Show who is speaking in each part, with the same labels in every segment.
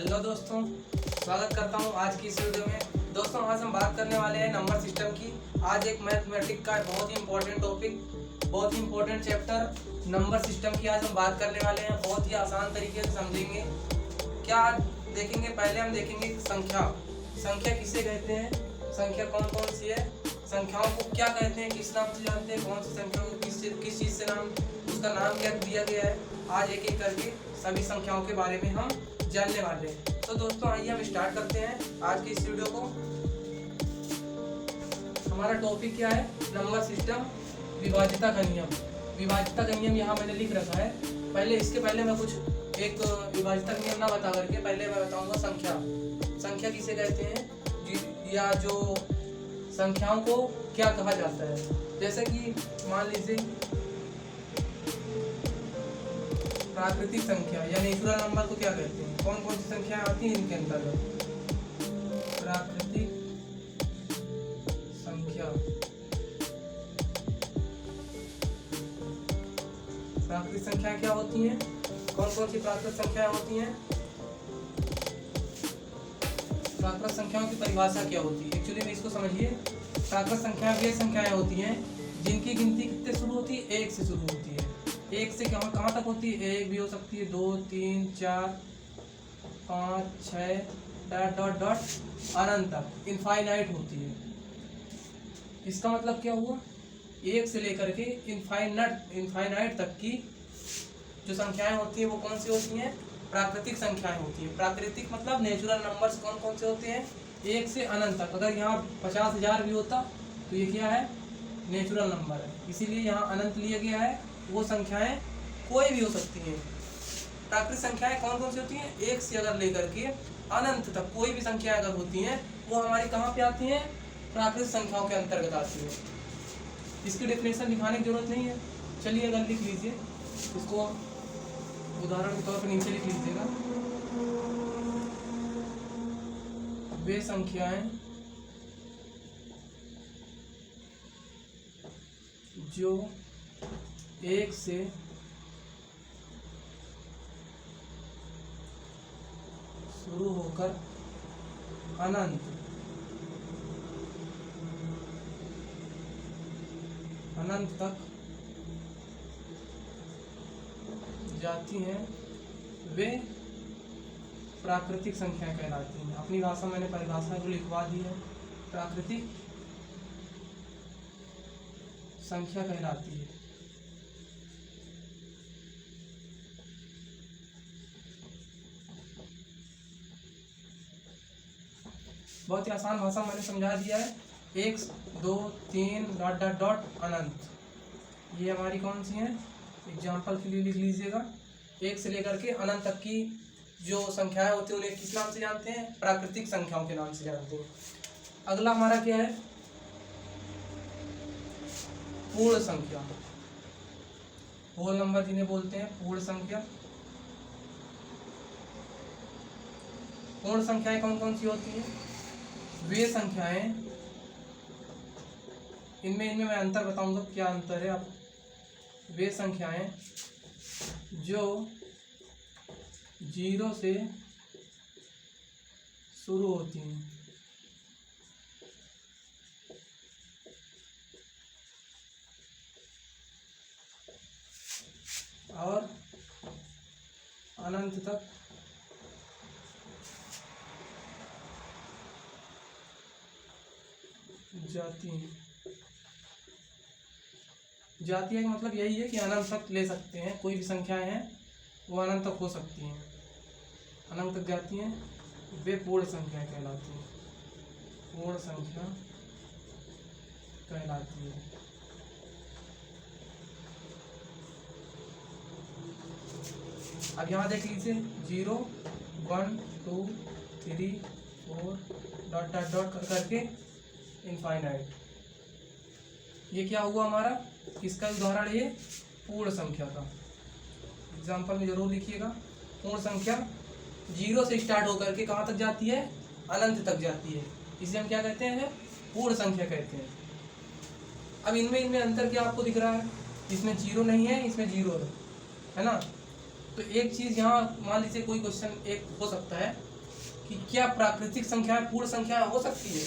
Speaker 1: Hello दोस्तों, स्वागत करता हूं आज की इस वीडियो में। दोस्तों, आज हम बात करने वाले हैं नंबर सिस्टम की। आज एक मैथमेटिक्स का बहुत ही इंपॉर्टेंट टॉपिक, बहुत ही इंपॉर्टेंट चैप्टर नंबर सिस्टम की आज हम बात करने वाले हैं। बहुत ही आसान तरीके से समझेंगे। क्या आज देखेंगे, पहले हम देखेंगे संख्या। संख्या किसे कहते हैं, संख्या कौन कौन सी है, संख्याओं को क्या कहते हैं, किस नाम से जानते हैं, कौन सी संख्या को किस चीज़ से नाम, उसका नाम क्या दिया गया है। आज एक एक करके सभी संख्याओं के बारे में हम जानने वाले हैं। तो दोस्तों, आइए हम स्टार्ट करते हैं आज की इस वीडियो को। हमारा टॉपिक क्या है, नंबर सिस्टम, विभाज्यता का नियम। विभाज्यता का नियम यहाँ मैंने लिख रखा है। इसके पहले मैं कुछ एक विभाज्यता का नियम ना बता करके पहले मैं बताऊंगा संख्या। संख्या किसे कहते हैं, या जो संख्याओं को क्या कहा जाता है। जैसे कि मान लीजिए प्राकृतिक संख्या या नेचुरल नंबर को क्या कहते हैं, कौन कौन सी संख्याएं आती हैं इनके अंतर्गत। प्राकृतिक संख्या, प्राकृतिक संख्याएं क्या होती हैं, कौन कौन सी प्राकृतिक संख्याएं होती हैं। प्राकृतिक संख्याओं की परिभाषा क्या होती है, एक्चुअली में इसको समझिए। प्राकृतिक संख्याएं वे संख्याएं होती हैं जिनकी गिनती कितने शुरू होती है, एक से शुरू होती है। एक से कहाँ तक होती है, एक भी हो सकती है, 2 3 4 5 6 डॉट डॉट डॉट अनंत तक, इनफाइनाइट होती है। इसका मतलब क्या हुआ, एक से लेकर के इनफाइनाइट तक की जो संख्याएं होती हैं वो कौन सी होती हैं, प्राकृतिक संख्याएं होती हैं। प्राकृतिक मतलब नेचुरल नंबर्स कौन कौन से होते हैं, एक से अनंत तक। अगर यहाँ 50,000 भी होता तो ये क्या है, नेचुरल नंबर है, इसीलिए यहाँ अनंत लिया गया है। वो संख्याएं कोई भी हो सकती हैं। प्राकृतिक संख्याएं कौन कौन सी होती हैं, एक से अगर लेकर के अनंत तक कोई भी संख्या अगर होती हैं वो हमारी कहाँ पे आती हैं, प्राकृतिक संख्याओं के अंतर्गत आती है। इसकी डेफिनेशन दिखाने की जरूरत नहीं है। चलिए अगर लिख लीजिए इसको, उदाहरण के तौर पर नीचे लिख लीजिएगा। वे संख्याएं जो एक से शुरू होकर अनंत तक जाती हैं वे प्राकृतिक संख्याएं कहलाती हैं। अपनी भाषा मैंने परिभाषा को लिखवा दी है, प्राकृतिक संख्या कहलाती है। बहुत ही आसान भाषा मैंने समझा दिया है। 1 2 3 डॉट डॉट डॉट अनंत, ये हमारी कौन सी हैं, एग्जाम्पल के लिए लिख लीजिएगा। एक से लेकर के अनंत तक की जो संख्याएं होती हैं उन्हें किस नाम से जानते हैं, प्राकृतिक संख्याओं के नाम से जानते हैं। अगला हमारा क्या है, पूर्ण संख्या। होल नंबर जिन्हें बोलते हैं पूर्ण संख्या। पूर्ण संख्याएं कौन कौन सी होती हैं, वे संख्याएं, इनमें मैं अंतर बताऊंगा क्या अंतर है। आप वे संख्याएं जो 0 से शुरू होती हैं और अनंत तक जाती हैं। जाती है मतलब यही है कि अनंत तक ले सकते हैं, कोई भी संख्याएं हैं वो अनंत तक हो सकती हैं, अनंत तक जाती हैं, वे पूर्ण संख्या कहलाती हैं। पूर्ण संख्या कहलाती है। अब यहाँ देख लीजिए 0 1 2 3 4 डॉट डॉट डॉट करके इनफाइनाइट। ये क्या हुआ हमारा, किसका उदाहरण है, ये पूर्ण संख्या का। एग्जाम्पल में जरूर लिखिएगा। पूर्ण संख्या 0 से स्टार्ट होकर के कहाँ तक जाती है, अनंत तक जाती है, इसे हम क्या कहते हैं, पूर्ण संख्या कहते हैं। अब इनमें अंतर क्या आपको दिख रहा है, इसमें 0 नहीं है, इसमें 0 है ना। तो एक चीज़ यहाँ मान लीजिए कोई क्वेश्चन एक हो सकता है कि क्या प्राकृतिक संख्याएं पूर्ण संख्या हो सकती है?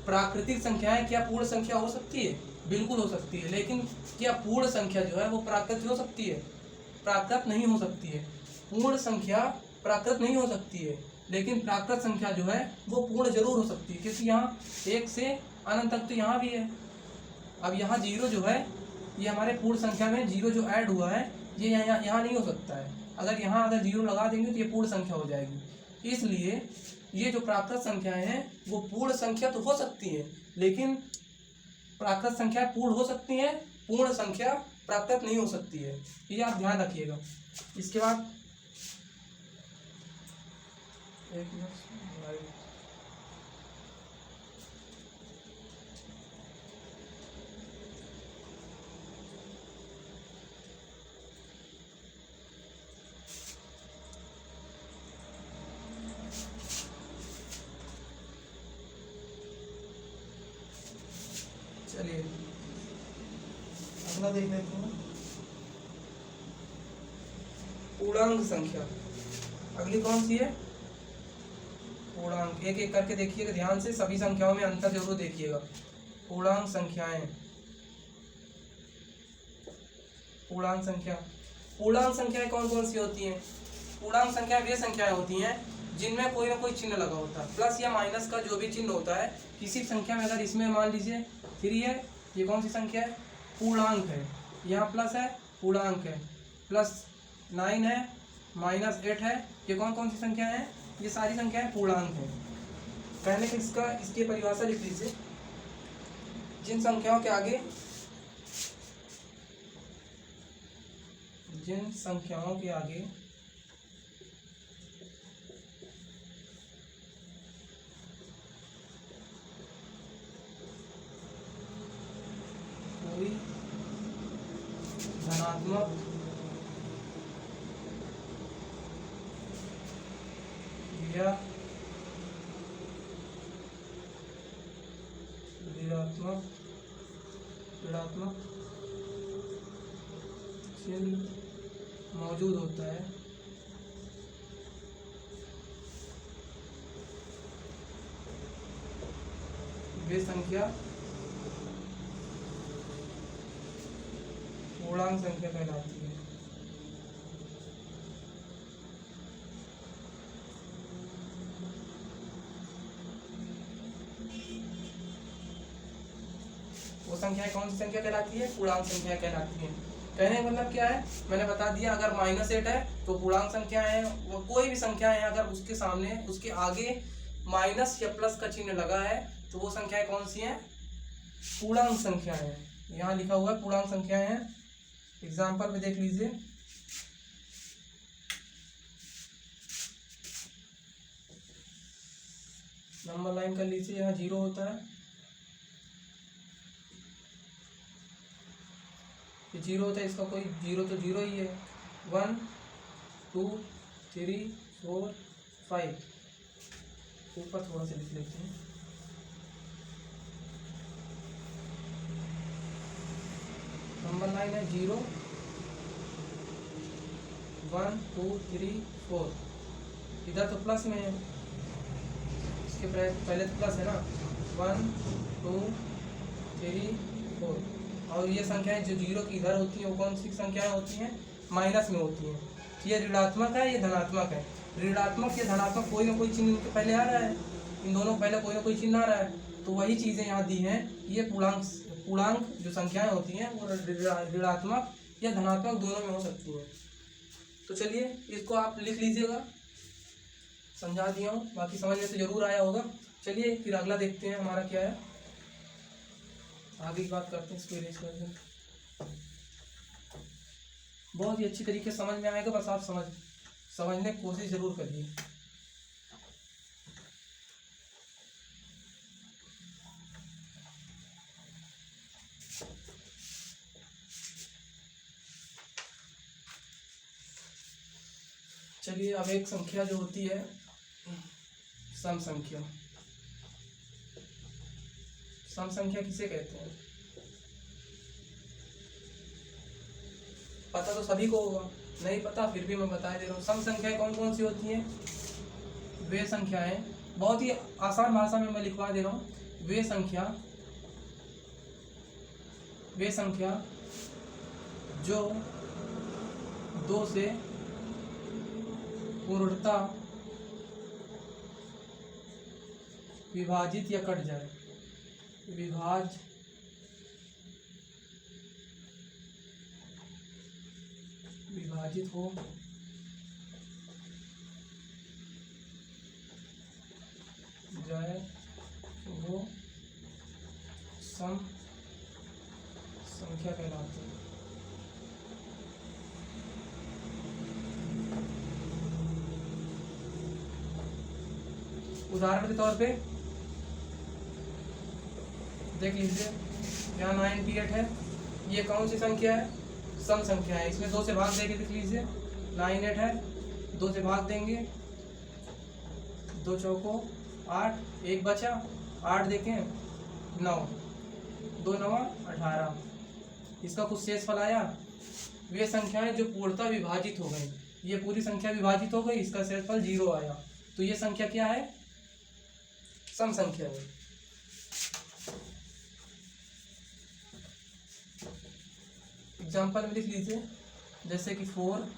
Speaker 1: प्राकृतिक संख्याएं क्या पूर्ण संख्या हो सकती है? बिल्कुल हो सकती है। लेकिन क्या पूर्ण संख्या जो है वो प्राकृत हो सकती है? प्राकृत नहीं हो सकती है। पूर्ण संख्या प्राकृत नहीं हो सकती है, लेकिन प्राकृत संख्या जो है वो पूर्ण जरूर हो सकती है, क्योंकि यहाँ 1 से अनंत तक तो यहाँ भी है। अब यहाँ 0 जो है ये हमारे पूर्ण संख्या में 0 जो ऐड हुआ है ये यहाँ नहीं हो सकता है। अगर 0 लगा देंगे तो ये पूर्ण संख्या हो जाएगी। इसलिए ये जो प्राकृत संख्याएं हैं वो पूर्ण संख्या तो हो सकती हैं, लेकिन प्राकृत संख्या पूर्ण हो सकती हैं, पूर्ण संख्या प्राकृत नहीं हो सकती है। ये आप ध्यान रखिएगा। इसके बाद एक मिनट, चलिए अगला देख लेते हैं। पूर्णांक संख्या अगली कौन सी है? पूर्णांक। एक एक करके देखिएगा ध्यान से, सभी संख्याओं में अंतर जरूर देखिएगा। पूर्णांक संख्याएं। पूर्णांक संख्या, पूर्णांक संख्याएं कौन कौन सी होती हैं? पूर्णांक संख्याएं वे संख्याएं होती हैं जिनमें कोई ना कोई चिन्ह लगा होता है, प्लस या माइनस का जो भी चिन्ह होता है किसी संख्या में। अगर इसमें मान लीजिए 3 है, ये कौन सी संख्या है? पूर्णांक है। यहाँ प्लस है, पूर्णांक है। प्लस 9 है, -8 है, ये कौन कौन सी संख्या है? ये सारी संख्याएं पूर्णांक हैं। पहले इसकी परिभाषा लिख लीजिए। जिन संख्याओं के आगे कोई धनात्मक या ऋणात्मक चिन्ह मौजूद होता है, वे संख्या पूर्णांक संख्या कहलाती है। वो संख्याएं कौन सी संख्या कहलाती है? पूर्णांक संख्या कहलाती है। कहने का मतलब क्या है? मैंने बता दिया। अगर -8 है तो पूर्णांक संख्या है। वो कोई भी संख्या है अगर उसके सामने उसके आगे माइनस या प्लस का चिन्ह लगा है तो वो संख्याएं कौन सी हैं? पूर्णांक संख्या है। यहाँ लिखा हुआ है पूर्णांक संख्याएं हैं। एग्जाम्पल में देख लीजिए। नंबर लाइन कर लीजिए। यहाँ 0 होता है, ये 0 होता है, इसका कोई 0 तो 0 ही है। 1 2 3 4 5, ऊपर थोड़ा सा लिख लेते हैं। नंबर लाइन है 0 1 2 3 4। इधर तो प्लस में है, इसके पहले तो प्लस है ना। 1 2 3 4। और ये संख्याएं जो 0 की इधर होती हैं वो कौन सी संख्याएं होती हैं? माइनस में होती हैं। ये ऋणात्मक है, ये धनात्मक है। ऋणात्मक या धनात्मक कोई ना कोई चिन्ह इनके पहले आ रहा है, इन दोनों पहले कोई ना कोई चिन्ह आ रहा है। तो वही चीज़ें यहाँ दी हैं। ये पूर्णांक जो संख्याएं होती हैं वो ऋणात्मक या धनात्मक दोनों में हो सकती हैं। तो चलिए इसको आप लिख लीजिएगा, समझा दिया हूँ, बाकी समझ में तो जरूर आया होगा। चलिए फिर अगला देखते हैं हमारा क्या है, आगे की बात करते हैं। इसको इरेज कर दें। बहुत ही अच्छी तरीके से समझ में आएगा, बस आप समझने की कोशिश जरूर करिए। चलिए अब एक संख्या जो होती है सम संख्या। सम संख्या किसे कहते हैं? पता तो सभी को होगा, नहीं पता फिर भी मैं बता दे रहा हूँ। सम संख्या कौन कौन सी होती हैं? वे संख्याएं, बहुत ही आसान भाषा में मैं लिखवा दे रहा हूँ, वे संख्या जो 2 से पूर्णतः विभाजित या कट जाए, विभाजित हो जाए वो सम संख्या कहलाती है। उदाहरण के तौर पे देख लीजिए, यहाँ 98 है, ये कौन सी संख्या है? सम संख्या है। इसमें 2 से भाग देके देख लीजिए, 98 है, 2 से भाग देंगे, 2 चौको 8, 1 बचा, 8 देखें 9, 2 9 18, इसका कुछ शेषफल आया। वे संख्याएं जो पूर्णतः विभाजित हो गई, ये पूरी संख्या विभाजित हो गई, इसका शेषफल 0 आया, तो ये संख्या क्या है? सम संख्या है। एग्जाम्पल में लिख लीजिए, जैसे कि 4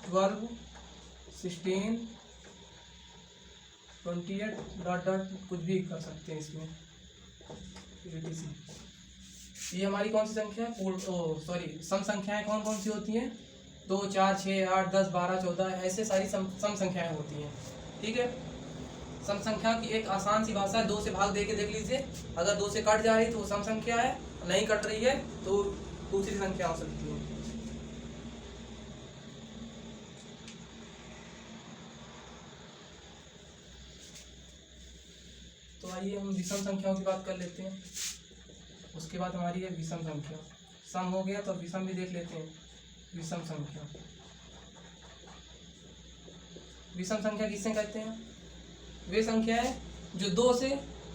Speaker 1: 12 16 28 डॉट डॉट कुछ भी कर सकते हैं इसमें etc। ये हमारी कौन सी संख्या है? सम संख्याएं कौन कौन सी होती हैं? 2 4 6 8 10 12 14, ऐसे सारी सम संख्याएं होती हैं। ठीक है, सम संख्या की एक आसान सी भाषा है, 2 से भाग दे के देख लीजिए, अगर 2 से कट जा रही तो वो सम संख्या है, नहीं कट रही है तो दूसरी संख्या हो सकती है। तो आइए हम विषम संख्याओं की बात कर लेते हैं, उसके बाद हमारी है विषम संख्या। सम हो गया तो विषम भी देख लेते हैं। विषम संख्या, विषम संख्या किससे कहते हैं? वे संख्याएं जो 2 से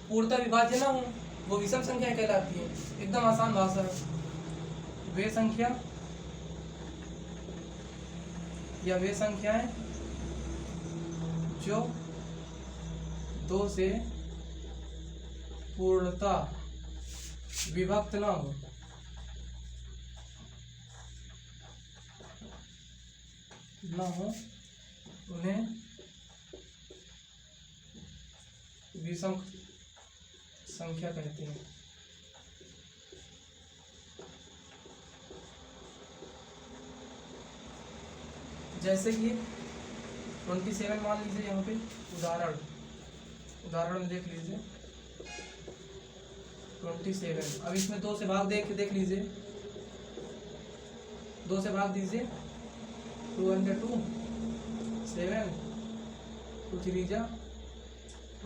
Speaker 1: पूर्णतः विभाज्य ना हो, वो विषम संख्या कहलाती है। एकदम आसान भाषा है। वे संख्या या वे संख्याएं जो 2 से पूर्णतः विभक्त ना हो, उन्हें विषम संख्या कहते हैं। जैसे कि 27 मान लीजिए, यहाँ पे उदाहरण में देख लीजिए 27। अब इसमें 2 से भाग देख लीजिए, 2 से भाग दीजिए, 2 2 7, 2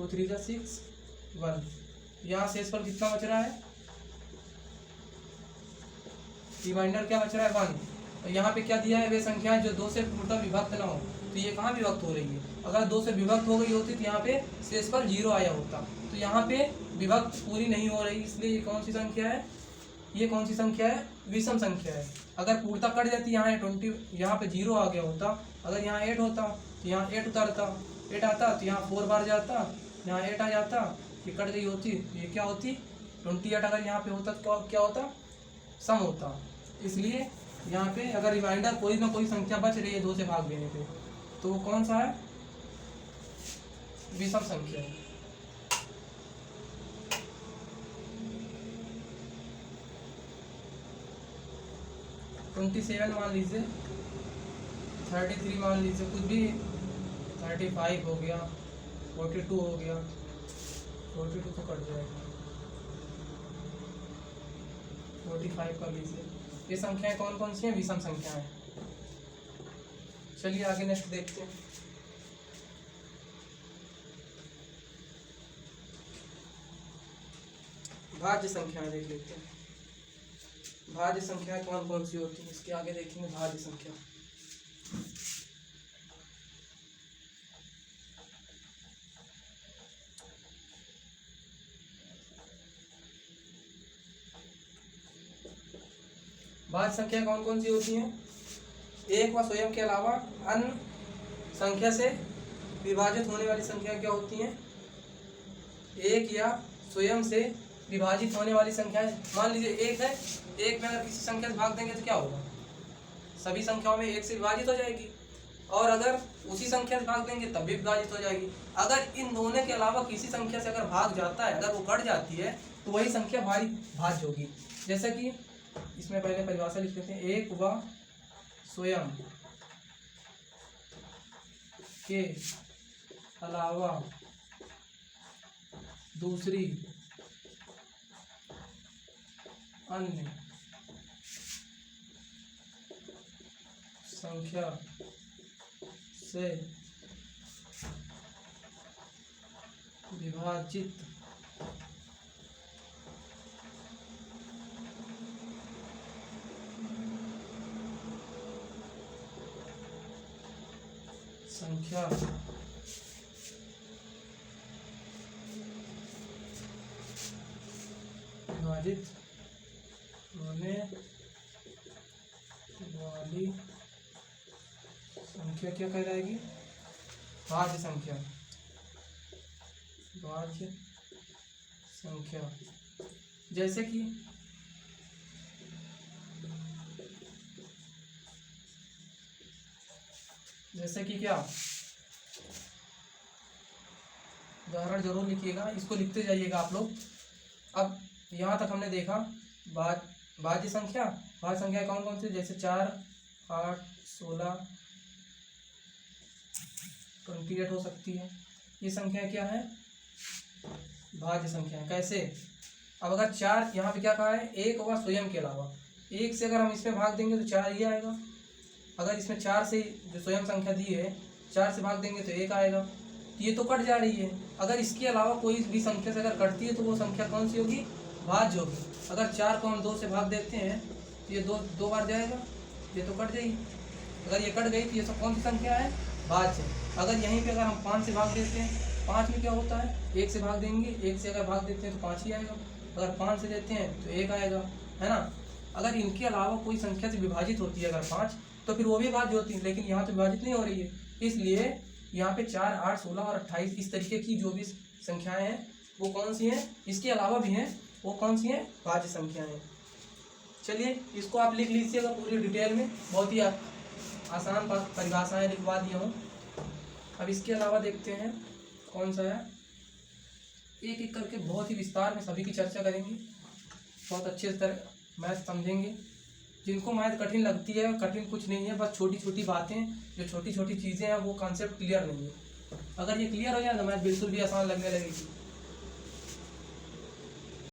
Speaker 1: 3 6 1। यहाँ शेषफल कितना बच रहा है? रिमाइंडर क्या बच रहा है? 1। तो यहाँ पे क्या दिया है? वे संख्याएं जो 2 से पूर्णतः विभक्त ना हो, तो ये कहाँ विभक्त हो रही है? अगर 2 से विभक्त हो गई होती तो यहाँ पे शेषफल 0 आया होता, तो यहाँ पे विभक्त पूरी नहीं हो रही, इसलिए ये कौन सी संख्या है? ये कौन सी संख्या है? विषम संख्या है। अगर पूर्णतः कट जाती, यहाँ 20, यहाँ पे 0 आ गया होता, अगर यहाँ 8 होता तो यहाँ 8 उतारता, 8 आता तो यहाँ 4 बार जाता, यहाँ 8 आ जाता, ये कट गई होती तो ये क्या होती? 28। अगर यहाँ पे होता तो क्या होता? सम होता। इसलिए यहाँ पे अगर रिमाइंडर कोई ना कोई संख्या बच रही है 2 से भाग देने पे, तो वो कौन सा है? विषम संख्या है। मान लीजिए, 33 मान लीजिए, कुछ भी, 35 हो गया, 42 हो गया, 42 तो कट जाएगा, 45 कर लीजिए। ये संख्याएं कौन कौन सी हैं? विषम संख्याएं। चलिए आगे नेक्स्ट देखते हैं। भाज्य संख्याएं देख लेते हैं। भाज्य संख्याएं कौन कौन सी होती हैं, इसके आगे देखेंगे। भाज्य संख्या, भाज्य संख्या कौन कौन सी होती हैं? एक व स्वयं के अलावा अन्य संख्या से विभाजित होने वाली संख्या क्या होती हैं? एक या स्वयं से विभाजित होने वाली संख्याएं। मान लीजिए एक है, एक में अगर किसी संख्या से भाग देंगे तो क्या होगा? सभी संख्याओं में एक से विभाजित हो जाएगी, और अगर उसी संख्या से भाग देंगे तब भी विभाजित हो जाएगी। अगर इन दोनों के अलावा किसी संख्या से अगर भाग जाता है, अगर वो कट जाती है, तो वही संख्या भाज्य होगी। जैसे कि इसमें पहले परिभाषा लिख लेते हैं, एक व स्वयं के अलावा दूसरी अन्य संख्या से विभाजित संख्या विभाजित होने वाली संख्या क्या कहलाएगी? भाज्य संख्या। भाज्य संख्या। जैसे कि क्या, उदाहरण जरूर लिखिएगा, इसको लिखते जाइएगा आप लोग। अब यहाँ तक हमने देखा भाज्य संख्या। भाज्य संख्या कौन कौन सी? जैसे 4, 8, 16, 28 हो सकती है। ये संख्या क्या है? भाज्य संख्या। कैसे? अब अगर 4, यहाँ पे क्या कहा है? एक व स्वयं के अलावा। एक से अगर हम इसमें भाग देंगे तो 4 ही आएगा। अगर इसमें 4 से जो स्वयं संख्या दी है 4 से भाग देंगे तो 1 आएगा। तो ये तो कट जा रही है। अगर इसके अलावा कोई भी संख्या से अगर कटती है तो वो संख्या कौन सी होगी? भाज्य होगी। अगर 4 को हम 2 से भाग देते हैं तो ये दो बार जाएगा, ये तो कट जाएगी। अगर ये कट गई तो ये सब कौन सी संख्या है? भाज्य। अगर यहीं पे अगर हम 5 से भाग देते हैं, 5 में क्या होता है? 1 से भाग देंगे, 1 से अगर भाग देते हैं तो 5 ही आएगा। अगर 5 से देते हैं तो 1 आएगा, है ना। अगर इनके अलावा कोई संख्या से विभाजित होती है अगर 5, तो फिर वो भी भाज्य होती है, लेकिन यहाँ तो विभाजित नहीं हो रही है। इसलिए यहाँ पे 4, 8, 16 और 28 इस तरीके की जो भी संख्याएं हैं वो कौन सी हैं? इसके अलावा भी हैं, वो कौन सी हैं? भाज्य संख्याएं हैं। चलिए इसको आप लिख लीजिएगा पूरी डिटेल में, बहुत ही आसान परिभाषाएं लिखवा दिया हूँ। अब इसके अलावा देखते हैं कौन सा है, एक एक करके बहुत ही विस्तार में सभी की चर्चा करेंगे, बहुत अच्छे तरह मैथ समझेंगे। जिनको मैथ कठिन लगती है, कठिन कुछ नहीं है, बस छोटी छोटी बातें, जो छोटी छोटी चीज़ें हैं वो कॉन्सेप्ट क्लियर नहीं है। अगर ये क्लियर हो जाए तो मैथ बिल्कुल भी आसान लगने लगेगी।